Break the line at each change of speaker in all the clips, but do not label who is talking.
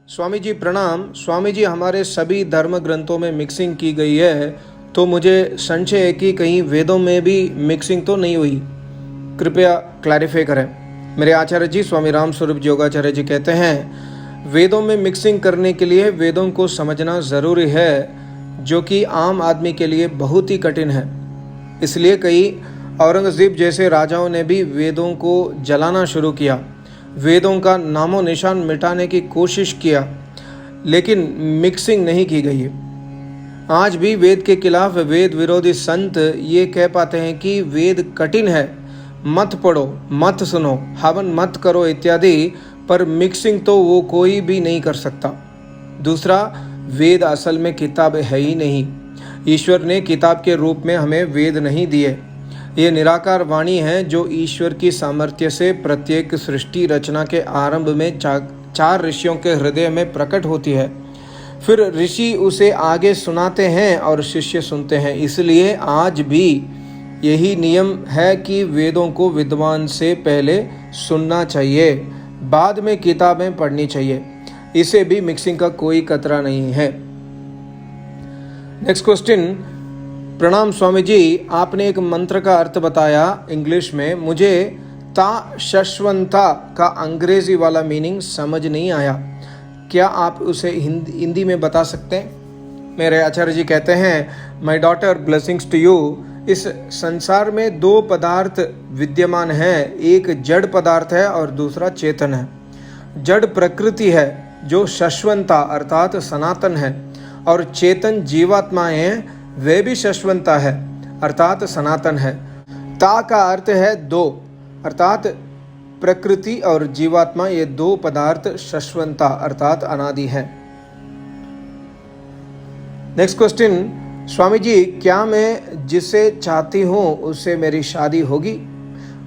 स्वामी जी प्रणाम। स्वामी जी, हमारे सभी धर्म ग्रंथों में मिक्सिंग की गई है, तो मुझे संशय है कि कहीं वेदों में भी मिक्सिंग तो नहीं हुई। कृपया क्लैरिफाई करें। मेरे आचार्य जी स्वामी राम स्वरूप योगाचार्य जी कहते हैं, वेदों में मिक्सिंग करने के लिए वेदों को समझना ज़रूरी है, जो कि आम आदमी के लिए बहुत ही कठिन है। इसलिए कई औरंगज़ेब जैसे राजाओं ने भी वेदों को जलाना शुरू किया, वेदों का नामो निशान मिटाने की कोशिश किया, लेकिन मिक्सिंग नहीं की गई है। आज भी वेद के खिलाफ वेद विरोधी संत ये कह पाते हैं कि वेद कठिन है, मत पढ़ो, मत सुनो, हवन मत करो इत्यादि, पर मिक्सिंग तो वो कोई भी नहीं कर सकता। दूसरा, वेद असल में किताब है ही नहीं। ईश्वर ने किताब के रूप में हमें वेद नहीं दिए। ये निराकार वाणी है जो ईश्वर की सामर्थ्य से प्रत्येक सृष्टि रचना के आरंभ में चार ऋषियों के हृदय में प्रकट होती है। फिर ऋषि उसे आगे सुनाते हैं और शिष्य सुनते हैं। इसलिए आज भी यही नियम है कि वेदों को विद्वान से पहले सुनना चाहिए, बाद में किताबें पढ़नी चाहिए। इसे भी मिक्सिंग का कोई खतरा नहीं है। Next question. प्रणाम स्वामी जी, आपने एक मंत्र का अर्थ बताया इंग्लिश में। मुझे ता शश्वंता का अंग्रेजी वाला मीनिंग समझ नहीं आया, क्या आप उसे हिंदी में बता सकते हैं? मेरे आचार्य जी कहते हैं, my daughter, blessings to you. इस संसार में दो पदार्थ विद्यमान हैं, एक जड़ पदार्थ है और दूसरा चेतन है। जड़ प्रकृति है जो शश्वंता अर्थात सनातन है, और चेतन जीवात्माएं हैं, वे भी शश्वंता है अर्थात सनातन है। ता का अर्थ है दो, अर्थात प्रकृति और जीवात्मा, ये दो पदार्थ शश्वंता अर्थात अनादि है। Next question. स्वामी जी, क्या मैं जिसे चाहती हूँ उससे मेरी शादी होगी?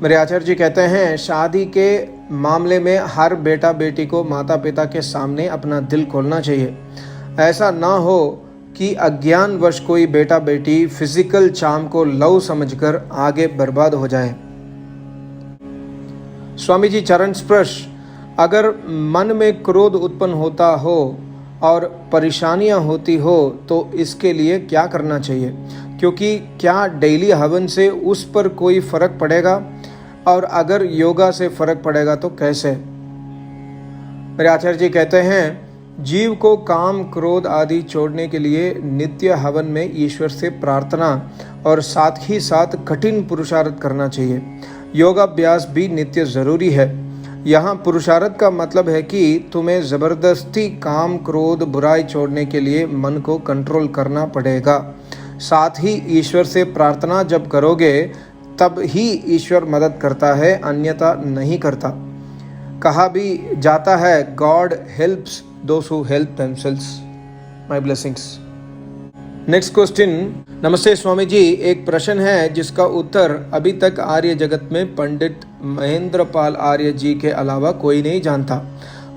मेरे आचार्य जी कहते हैं, शादी के मामले में हर बेटा बेटी को माता पिता के सामने अपना दिल खोलना चाहिए। ऐसा ना हो कि अज्ञानवश कोई बेटा बेटी फिजिकल चार्म को लव समझकर आगे बर्बाद हो जाए। स्वामी जी चरण स्पर्श। अगर मन में क्रोध उत्पन्न होता हो और परेशानियां होती हो तो इसके लिए क्या करना चाहिए? क्योंकि क्या डेली हवन से उस पर कोई फर्क पड़ेगा, और अगर योगा से फर्क पड़ेगा तो कैसे? मेरे आचार्य जी कहते हैं, जीव को काम क्रोध आदि छोड़ने के लिए नित्य हवन में ईश्वर से प्रार्थना और साथ ही साथ कठिन पुरुषार्थ करना चाहिए। योगाभ्यास भी नित्य जरूरी है। यहाँ पुरुषार्थ का मतलब है कि तुम्हें जबरदस्ती काम क्रोध बुराई छोड़ने के लिए मन को कंट्रोल करना पड़ेगा। साथ ही ईश्वर से प्रार्थना जब करोगे तब ही ईश्वर मदद करता है, अन्यथा नहीं करता। कहा भी जाता है, God helps those who help themselves. My blessings. Next question. नमस्ते स्वामी जी, एक प्रश्न है जिसका उत्तर अभी तक आर्य जगत में पंडित महेंद्र पाल आर्य जी के अलावा कोई नहीं जानता।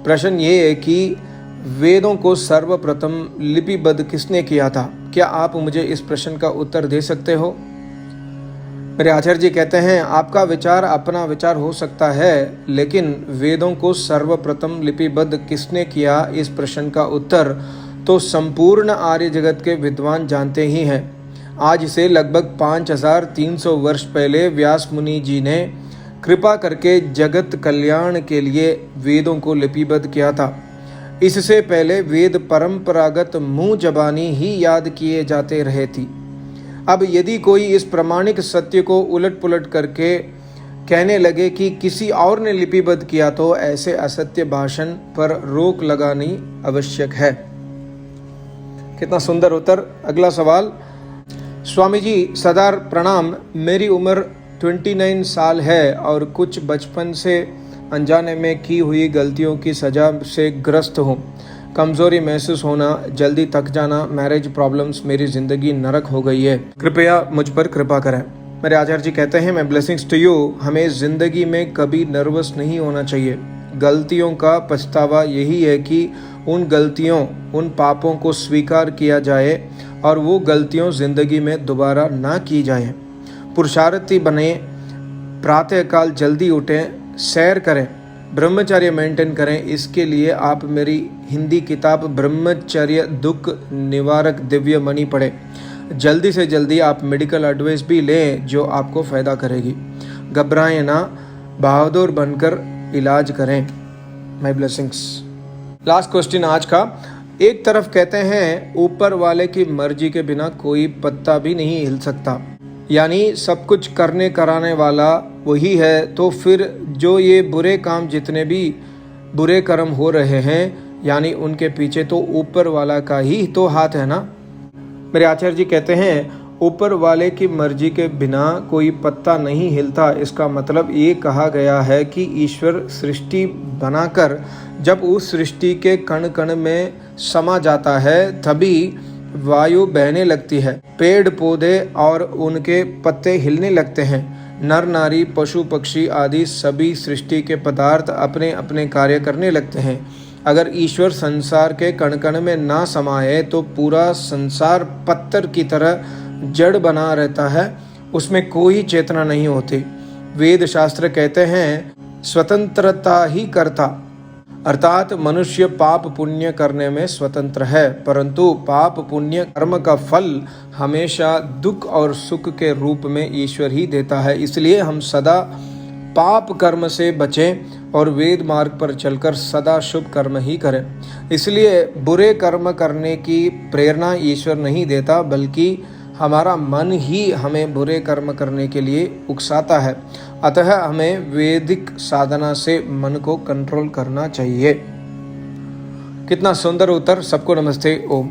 प्रश्न ये है कि वेदों को सर्वप्रथम लिपिबद्ध किसने किया था? क्या आप मुझे इस प्रश्न का उत्तर दे सकते हो? मेरे आचार्य जी कहते हैं, आपका विचार अपना विचार हो सकता है, लेकिन वेदों को सर्वप्रथम लिपिबद्ध किसने किया, इस प्रश्न का उत्तर तो संपूर्ण आर्य जगत के विद्वान जानते ही हैं। आज से लगभग 5300 वर्ष पहले व्यास मुनि जी ने कृपा करके जगत कल्याण के लिए वेदों को लिपिबद्ध किया था। इससे पहले वेद परंपरागत मुँह जबानी ही याद किए जाते रहे थी। अब यदि कोई इस प्रामाणिक सत्य को उलट पुलट करके कहने लगे कि किसी और ने लिपिबद्ध किया, तो ऐसे असत्य भाषण पर रोक लगानी आवश्यक है। कितना सुंदर उत्तर। अगला सवाल। स्वामी जी सदार प्रणाम। मेरी उम्र 29 साल है और कुछ बचपन से अनजाने में की हुई गलतियों की सजा से ग्रस्त हूँ। कमजोरी महसूस होना, जल्दी थक जाना, मैरिज प्रॉब्लम्स, मेरी जिंदगी नरक हो गई है। कृपया मुझ पर कृपा करें। मेरे आचार्य जी कहते हैं, मैं ब्लेसिंग्स टू यू। हमें जिंदगी में कभी नर्वस नहीं होना चाहिए। गलतियों का पछतावा यही है कि उन गलतियों, उन पापों को स्वीकार किया जाए और वो गलतियों जिंदगी में दोबारा ना की जाए। पुरुषार्थी बने, प्रातःकाल जल्दी उठें, सैर करें, ब्रह्मचर्य मेंटेन करें, इसके लिए आप मेरी हिंदी किताब ब्रह्मचर्य दुख निवारक दिव्य मणि पढ़ें। जल्दी से जल्दी आप मेडिकल एडवाइस भी लें जो आपको फ़ायदा करेगी। घबराएं ना, बहादुर बनकर इलाज करें। My blessings. लास्ट क्वेश्चन आज का। एक तरफ कहते हैं ऊपर वाले की मर्जी के बिना कोई पत्ता भी नहीं हिल सकता, यानी सब कुछ करने कराने वाला वही है, तो फिर जो ये बुरे काम जितने भी बुरे कर्म हो रहे हैं, यानी उनके पीछे तो ऊपर वाला का ही तो हाथ है ना। मेरे आचार्य जी कहते हैं ऊपर वाले की मर्जी के बिना कोई पत्ता नहीं हिलता। इसका मतलब ये कहा गया है कि ईश्वर सृष्टि बनाकर जब उस सृष्टि के कण कण में समा जाता है तभी वायु बहने लगती है, पेड़ पौधे और उनके पत्ते हिलने लगते हैं, नर नारी पशु पक्षी आदि सभी सृष्टि के पदार्थ अपने अपने कार्य करने लगते हैं। अगर ईश्वर संसार के कण कण में ना समाये तो पूरा संसार पत्थर की तरह जड़ बना रहता है, उसमें कोई चेतना नहीं होती। वेद शास्त्र कहते हैं स्वतंत्रता ही कर्ता, अर्थात मनुष्य पाप पुण्य करने में स्वतंत्र है, परंतु पाप पुण्य कर्म का फल हमेशा दुख और सुख के रूप में ईश्वर ही देता है। इसलिए हम सदा पाप कर्म से बचें और वेद मार्ग पर चलकर सदा शुभ कर्म ही करें। इसलिए बुरे कर्म करने की प्रेरणा ईश्वर नहीं देता, बल्कि हमारा मन ही हमें बुरे कर्म करने के लिए उकसाता है। अतः हमें वैदिक साधना से मन को कंट्रोल करना चाहिए। कितना सुंदर उत्तर। सबको नमस्ते। ओम।